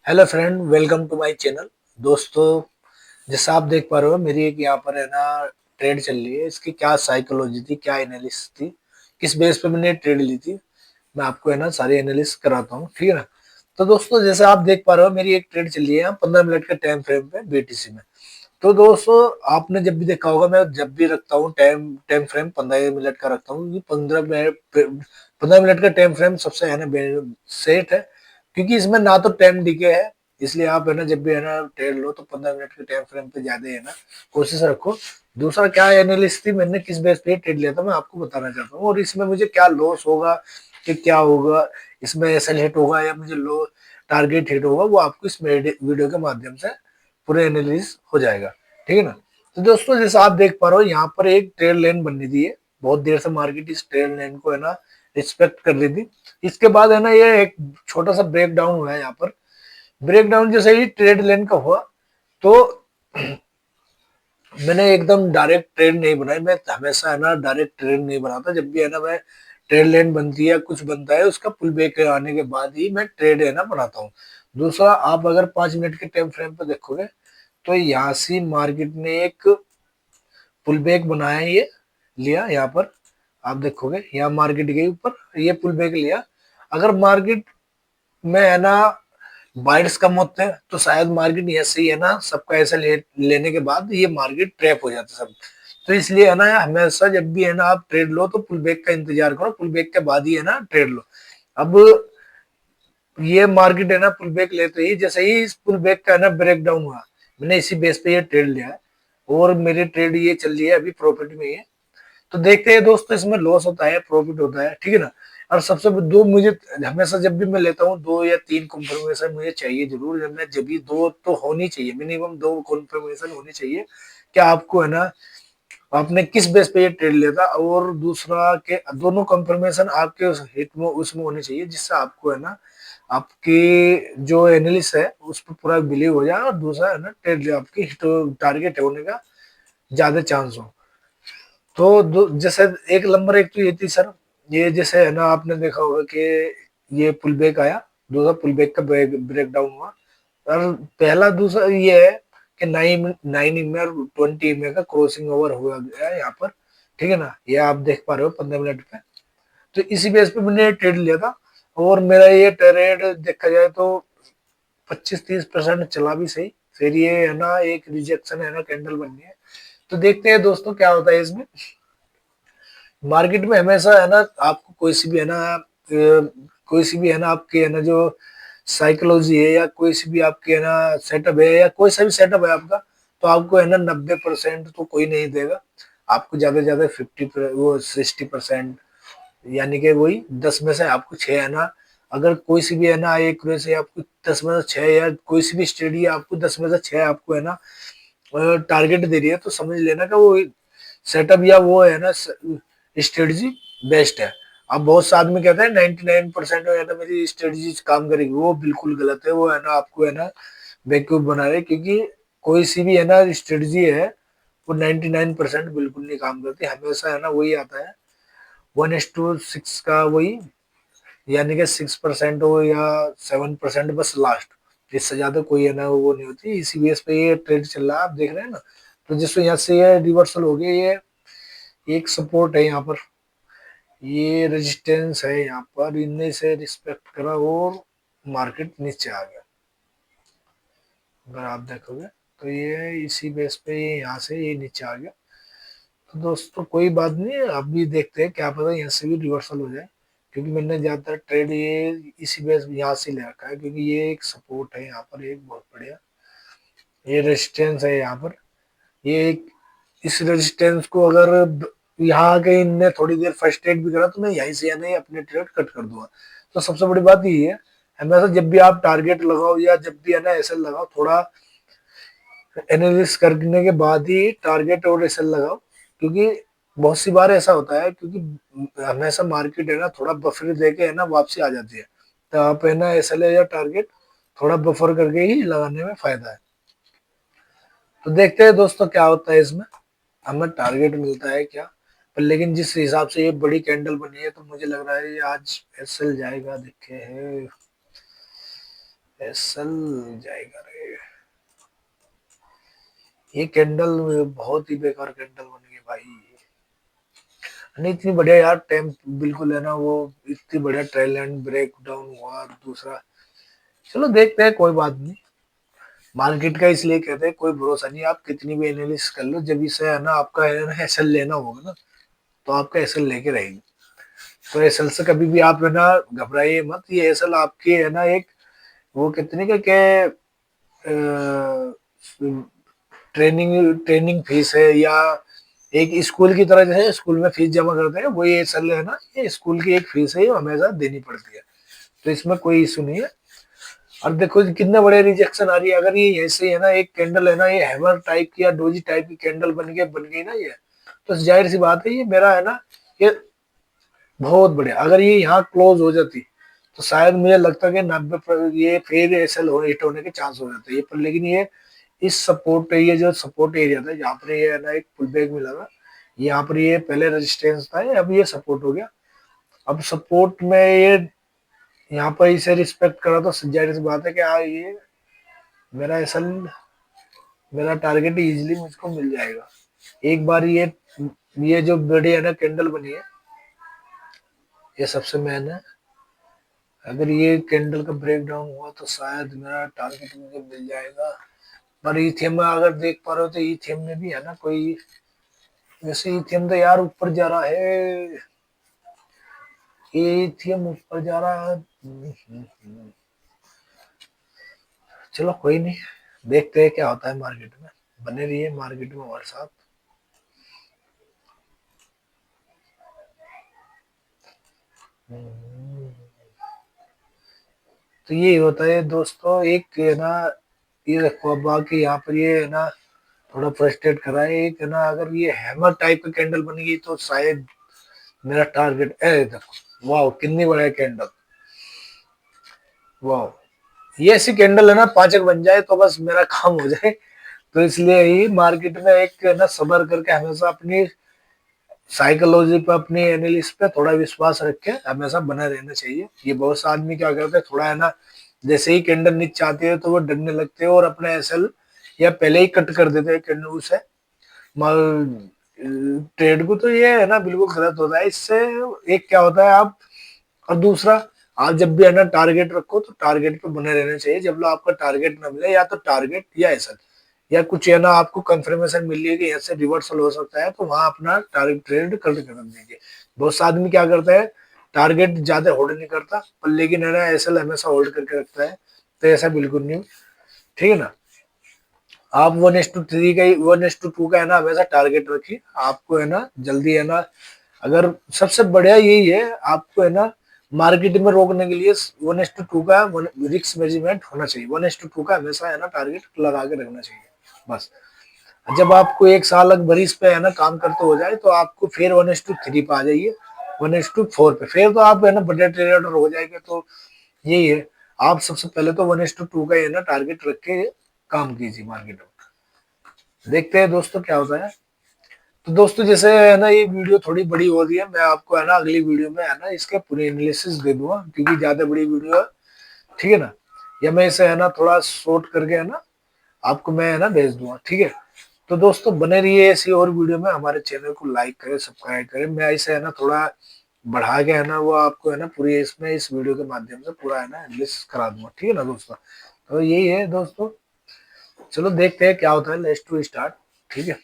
Hello friend, welcome to my channel. दोस्तों, जैसा आप देख पा रहे हो, मेरी एक यहाँ पर है ना ट्रेड चल रही है। इसकी क्या साइकोलॉजी थी, क्या एनालिसिस थी, किस बेस पे मैंने ट्रेड ली थी, मैं आपको है ना सारी एनालिसिस कराता हूँ। ठीक है ना। तो दोस्तों, जैसे आप देख पा रहे हो, मेरी एक ट्रेड चल रही है यहाँ 15 मिनट के टाइम फ्रेम पे बीटीसी में। तो दोस्तों, आपने जब भी देखा होगा, मैं जब भी रखता हूँ टाइम टाइम फ्रेम 15 मिनट का रखता हूँ। 15 मिनट का टाइम फ्रेम सबसे है ना सेट है, क्योंकि इसमें ना तो टाइम डिके है। इसलिए आप है ना जब भी है ना ट्रेड लो तो 15 मिनट के टाइम फ्रेम पे ज्यादा है ना कोशिश रखो। दूसरा, क्या एनालिस्ट थी, मैंने किस बेस पे ट्रेड लिया था, मैं आपको बताना चाहता हूँ। और इसमें मुझे क्या लॉस होगा कि क्या होगा, इसमें एसएल हिट होगा या मुझे लो टारगेट हिट होगा, वो आपको इस वीडियो के माध्यम से पूरे एनालिसिस हो जाएगा। ठीक है ना। तो दोस्तों, जैसा आप देख पा रहे हो, यहाँ पर एक ट्रेड लाइन बननी थी है। बहुत देर से मार्केट इस ट्रेड लाइन को है ना रिस्पेक्ट कर रही थी। इसके बाद है ना ये एक छोटा सा ब्रेक डाउन हुआ है। यहाँ पर ब्रेक डाउन जैसे ही ट्रेड लाइन का हुआ, तो मैंने एकदम डायरेक्ट ट्रेड नहीं बनाई। मैं हमेशा है ना डायरेक्ट ट्रेड नहीं बनाता। जब भी है ना मैं ट्रेड लाइन बनती है, कुछ बनता है, उसका पुल बैक आने के बाद ही मैं ट्रेड है ना बनाता हूँ। दूसरा, आप अगर 5 मिनट के टाइम फ्रेम पे देखोगे, तो यहाँ से मार्केट ने एक पुल बैक बनाया, ये लिया यहाँ पर। आप देखोगे यहाँ मार्केट के ऊपर ये पुल बैक लिया। अगर मार्केट में है ना बाइट्स कम होते हैं, तो शायद मार्केट ऐसे ही है ना सबका ऐसा लेने के बाद ये मार्केट ट्रैप हो जाता है सब। तो इसलिए है ना हमेशा जब भी है ना आप ट्रेड लो, तो पुल बैक का इंतजार करो, पुल बैक के बाद ही है ना ट्रेड लो। अब ये मार्केट है ना पुल बैक लेते ही, जैसे ही इस पुल बैक का है ना ब्रेक डाउन हुआ, मैंने इसी बेस पे ये ट्रेड लिया है। और मेरी ट्रेड ये चल रही है अभी प्रॉफिट में ही है। तो देखते हैं दोस्तों, इसमें लॉस होता है, प्रॉफिट होता है। ठीक है ना। और सबसे दो मुझे हमेशा जब भी मैं लेता हूँ, 2 या 3 कंफर्मेशन मुझे चाहिए जरूर। जब मैं जब भी दो तो होनी चाहिए, मिनिमम 2 कंफर्मेशन होनी चाहिए। क्या आपको है ना आपने किस बेस पे ये ट्रेड लिया था, और दूसरा के दोनों कंफर्मेशन आपके उस हिट में उसमें होनी चाहिए, जिससे आपको है ना आपकी जो एनालिस्ट है उस पर पूरा बिलीव हो जाए, और दूसरा है ना ट्रेड आपकी हिट टारगेट होने का ज्यादा चांस हो। तो जैसे एक नंबर एक तो ये थी सर, ये जैसे है ना आपने देखा होगा कि ये पुल बैक आया, दूसरा पुल बैक का ब्रेक डाउन हुआ। और पहला दूसरा ये है कि 9 में और 20 में का क्रॉसिंग ओवर हुआ गया है यहाँ पर। ठीक है ना, ये आप देख पा रहे हो 15 मिनट पे। तो इसी बेस पे मैंने ट्रेड लिया था। और मेरा ये ट्रेड देखा जाए तो 25-30% चला भी सही। फिर ये है ना एक रिजेक्शन है ना कैंडल बननी है। तो देखते हैं दोस्तों क्या होता है इसमें। मार्केट में हमेशा है ना आपको कोई सी भी है ना कोई सी भी है ना आपके है ना जो साइकोलॉजी है, या कोई सी भी आपके है ना सेटअप है, या कोई सा भी सेटअप है आपका, तो आपको है ना 90% तो कोई नहीं देगा। आपको ज्यादा से ज्यादा 60%, यानी कि वही 10 में से आपको 6 है ना। अगर कोई सी भी है ना एक से आपको 10 में से 6, या कोई सी भी स्टडी आपको 10 में से 6 आपको है ना टारगेट दे रही है, तो समझ लेना कि वो सेटअप या वो है ना स्ट्रेटजी बेस्ट है। अब बहुत से आदमी कहते हैं 99% है ना मेरी स्ट्रेटजी काम करेगी, वो बिल्कुल गलत है। वो है ना आपको है ना बेवकूफ बना रहे, क्योंकि कोई सी भी है ना स्ट्रेटजी है, वो 99% बिल्कुल नहीं काम करती। हमेशा है ना वही आता है 1:6 का, वही यानी कि 6% हो या 7%, बस लास्ट। इससे ज्यादा कोई है ना वो नहीं होती। इसी बेस पे ये ट्रेड चल रहा है, आप देख रहे हैं ना। तो जिससे यहाँ से ये रिवर्सल हो गया, ये एक सपोर्ट है यहाँ पर, ये रेजिस्टेंस है यहाँ पर, इनने से रिस्पेक्ट करा और मार्केट नीचे आ गया। अगर आप देखोगे तो ये इसी बेस पे ये यहाँ से ये नीचे आ गया। तो दोस्तों कोई बात नहीं, अभी देखते हैं, क्या पता यहाँ से भी रिवर्सल हो जाए। क्योंकि मैंने ज्यादातर ट्रेड ये इसी बेस यहाँ से ले रखा है, क्योंकि ये एक सपोर्ट है यहाँ पर, एक बहुत बढ़िया ये रेजिस्टेंस है यहाँ पर। ये एक इस रेजिस्टेंस को अगर यहाँ के इनने थोड़ी देर फ्रस्ट्रेट भी करा, तो मैं यहीं से यानी अपने ट्रेड कट कर दूंगा। तो सबसे बड़ी बात ये है, हमेशा जब भी आप टारगेट लगाओ, या जब भी है ना एसएल लगाओ, थोड़ा एनालिसिस करने के बाद ही टारगेट और एसएल लगाओ। क्योंकि बहुत सी बार ऐसा होता है, क्योंकि हमेशा मार्केट है ना थोड़ा बफर दे के है ना वापसी आ जाती है। तो आप है ना एसएल या टारगेट थोड़ा बफर करके ही लगाने में फायदा है। तो देखते हैं दोस्तों क्या होता है इसमें, हमें टारगेट मिलता है क्या। पर लेकिन जिस हिसाब से ये बड़ी कैंडल बनी है, तो मुझे लग रहा है ये आज एसएल जाएगा, देखे है। एसल जाएगा रे। ये कैंडल बहुत ही बेकार कैंडल बन गई भाई। नहीं इतनी बढ़िया यार, टेम्प बिल्कुल है ना वो, इतनी बढ़िया ट्रेल एंड ब्रेक डाउन हुआ दूसरा। चलो देखते हैं, कोई बात नहीं। मार्केट का इसलिए कहते हैं कोई भरोसा नहीं, आप कितनी भी एनालिसिस कर लो, जब इसे है ना आपका है ना एसएल लेना होगा ना, तो आपका एसएल लेके रहेगी। तो एसएल से कभी भी आप है ना घबराइए मत, ये एसएल आपकी है ना एक वो कितने का क्या ट्रेनिंग ट्रेनिंग फीस है, या एक स्कूल की तरह, जैसे स्कूल में फीस जमा करते हैं वो ये एसएल है ना, ये स्कूल की एक फीस है, ये हमेशा देनी पड़ती है। तो इसमें कोई इशू नहीं है। और देखो कितने बड़े रिजेक्शन आ रही है, अगर ये ऐसे है ना एक कैंडल है ना, ये हैमर टाइप की या डोजी टाइप की कैंडल बन गई ना ये, तो जाहिर सी बात है ये मेरा है ना, ये बहुत बढ़िया। अगर ये यहाँ क्लोज हो जाती तो शायद मुझे लगता है कि 90 ये फिर एसएल हो हिट होने के चांस हो जाते हैं, पर लेकिन ये इस सपोर्ट, ये जो सपोर्ट एरिया था जहाँ पर ये है ना एक पुल बैक मिला था, यहाँ पर ये पहले रेजिस्टेंस था, अब ये सपोर्ट हो गया। अब सपोर्ट में ये यहाँ पर इसे रिस्पेक्ट करा तो जाहिर सी बात है कि हाँ ये मेरा एसएल, मेरा टारगेट इजीली मुझको मिल जाएगा। एक बार ये जो बड़ी है ना कैंडल बनी है, ये सबसे मेन है। अगर ये कैंडल का ब्रेक डाउन हुआ तो शायद मेरा टारगेट मुझे मिल जाएगा। पर इथियम में अगर देख पा रहे हो तो इथियम में भी है ना कोई, वैसे इथियम तो यार ऊपर जा रहा है, इथियम ऊपर जा रहा है। चलो कोई नहीं, देखते हैं क्या होता है मार्केट में। बने रहिए मार्केट में हमारे साथ। तो ये होता है दोस्तों, एक है ना, ये रखो अब बाकी यहाँ पर ये है ना थोड़ा फ्रस्ट्रेट करा है, एक है ना अगर ये हैमर टाइप की कैंडल बन गई तो शायद मेरा टारगेट ए देखो, वाह कितनी बड़ा कैंडल, वाह। ये ऐसी कैंडल है ना 5 बन जाए तो बस मेरा काम हो जाए। तो इसलिए ही मार्केट में एक है ना सबर करके हमेशा अपनी साइकोलॉजी पे, अपनी एनालिसिस पे थोड़ा विश्वास रख के हमेशा बना रहना चाहिए। ये बहुत से आदमी क्या करते हैं, थोड़ा है ना जैसे ही कैंडल नीचे आती है तो वो डरने लगते हैं और अपने एसएल या पहले ही कट कर देते हैं कैंडल से ट्रेड को। तो ये है ना बिल्कुल गलत होता है इससे। एक क्या होता है आप, और दूसरा, आप जब भी है ना टारगेट रखो तो टारगेट पे बने रहना चाहिए। जब आपका टारगेट ना मिले, या तो टारगेट या एसएल या कुछ है ना आपको कंफर्मेशन मिल रही है कि यहाँ से रिवर्सल हो सकता है, तो वहां अपना टारगेट ट्रेड कर दीजिए। बहुत से आदमी क्या करता है, टारगेट ज्यादा होल्ड नहीं करता, पर लेकिन है ना एसएल हमेशा होल्ड करके रखता है। तो ऐसा बिल्कुल नहीं, ठीक है ना। आप 1:3 का, 1:2 का है ना हमेशा टारगेट रखिए। आपको है ना जल्दी है ना, अगर सबसे बढ़िया यही है, आपको है ना मार्केट में रोकने के लिए 1:2 का रिस्क मैनेजमेंट होना चाहिए। 1:2 का हमेशा है ना टारगेट लगा के रखना चाहिए बस। जब आपको एक साल भर इस पे है ना काम करते हो जाए तो आपको फिर 1:3 पे आ जाइए, 1:4 पे, फिर तो आप है ना बड़े ट्रेडर हो जाएंगे। तो यही है, आप सबसे पहले तो 1:2 का है ना टारगेट रख के काम कीजिए मार्केट में। देखते हैं दोस्तों क्या होता है। तो दोस्तों जैसे है ना ये वीडियो थोड़ी बड़ी हो रही है, मैं आपको है ना अगली वीडियो में है ना इसके पूरी एनालिसिस दे दूंगा, क्योंकि ज्यादा बड़ी वीडियो है, ठीक है ना। या मैं इसे है ना थोड़ा शॉर्ट करके है ना आपको मैं है ना भेज दूंगा, ठीक है। तो दोस्तों बने रहिए ऐसी और वीडियो में, हमारे चैनल को लाइक करें, सब्सक्राइब करें। मैं इसे है ना थोड़ा बढ़ा के है ना वो आपको है ना पूरी इसमें इस वीडियो के माध्यम से पूरा है ना एनालिसिस करा दूंगा, ठीक है ना दोस्तों। तो यही है दोस्तों, चलो देखते हैं क्या होता है, लेट्स टू स्टार्ट, ठीक है।